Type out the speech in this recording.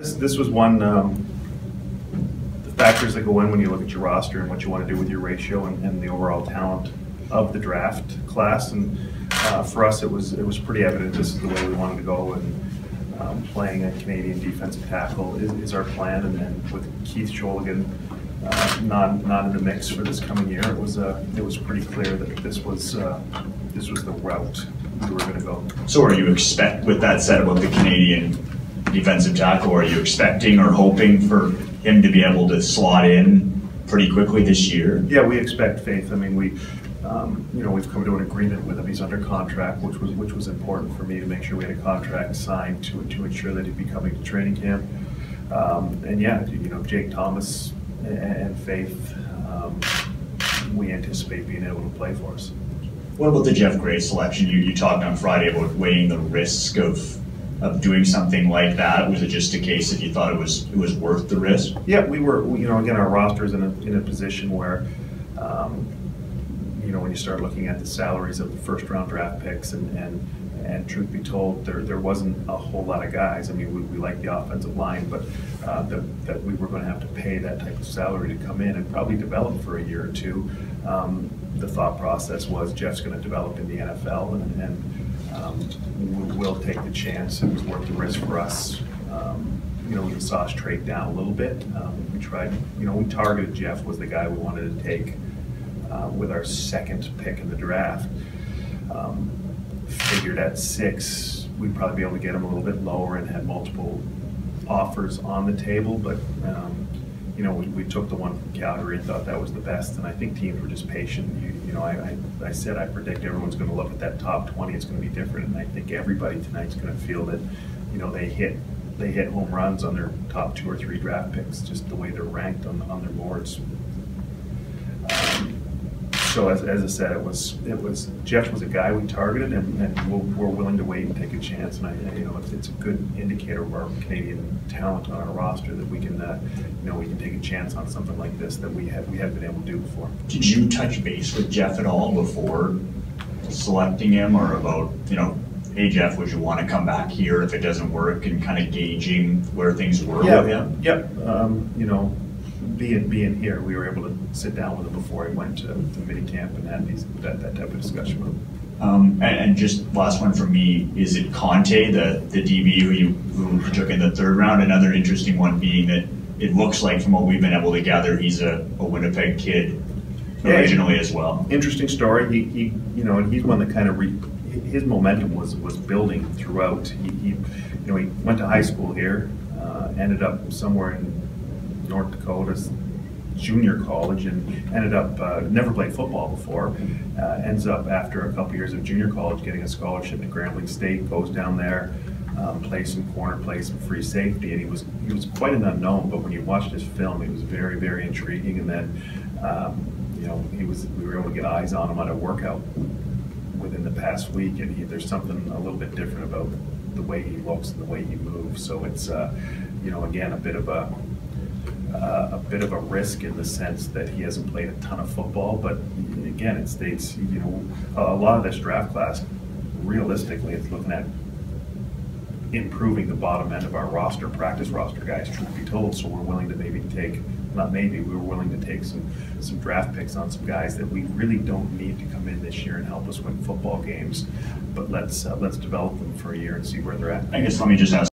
This was one, the factors that go in when you look at your roster and what you want to do with your ratio and the overall talent of the draft class. And for us, it was pretty evident this is the way we wanted to go. And playing a Canadian defensive tackle is our plan. And then with Keith Sholigan not in the mix for this coming year, it was pretty clear that this was the route we were going to go. So, are you with that said about the Canadian defensive tackle, are you expecting or hoping for him to be able to slot in pretty quickly this year? Yeah, we expect Faith. I mean, we've come to an agreement with him. He's under contract, which was important for me to make sure we had a contract signed to ensure that he'd be coming to training camp. And yeah, Jake Thomas and Faith, we anticipate being able to play for us. What about the Jeff Gray selection? You talked on Friday about weighing the risk of doing something like that. Was it just a case that you thought it was worth the risk? Yeah, we were. Again, our roster is in a position where, when you start looking at the salaries of the first-round draft picks, and truth be told, there wasn't a whole lot of guys. I mean, we like the offensive line, but that we were going to have to pay that type of salary to come in and probably develop for a year or two. The thought process was Jeff's going to develop in the NFL, and we'll take the chance. It was worth the risk for us. We saw us trade down a little bit. We tried, we targeted Jeff was the guy we wanted to take with our second pick in the draft. Figured at 6, we'd probably be able to get him a little bit lower and had multiple offers on the table, but we took the one from Calgary and thought that was the best, and I think teams were just patient. I said I predict everyone's going to look at that top 20. It's going to be different, and I think everybody tonight's going to feel that they hit home runs on their top 2 or 3 draft picks, just the way they're ranked on their boards. So as I said, it was Jeff was a guy we targeted, and we're willing to wait and take a chance. And it's a good indicator of our Canadian talent on our roster that we can we can take a chance on something like this that we have been able to do before. Did you touch base with Jeff at all before selecting him, or about hey Jeff, would you want to come back here if it doesn't work, and kind of gauging where things were with him? Yep. Being here, we were able to sit down with him before he went to minicamp and had that type of discussion with him. And just last one from me, is it Conte, the DB who you took in the 3rd round? Another interesting one being that it looks like, from what we've been able to gather, he's a Winnipeg kid originally as well. Interesting story. He's one that kind of his momentum was building throughout. He went to high school here, ended up somewhere in North Dakota's junior college, and ended up never played football before. Ends up after a couple years of junior college getting a scholarship to Grambling State. Goes down there, plays some corner, plays some free safety, and he was quite an unknown. But when you watched his film, he was very, very intriguing. And then we were able to get eyes on him on a workout within the past week, and there's something a little bit different about the way he looks and the way he moves. So it's again a bit of a risk in the sense that he hasn't played a ton of football, but again, it states a lot of this draft class, realistically, it's looking at improving the bottom end of our roster, practice roster guys, truth be told. So we're willing to we were willing to take some draft picks on some guys that we really don't need to come in this year and help us win football games, but let's develop them for a year and see where they're at. I guess let me just ask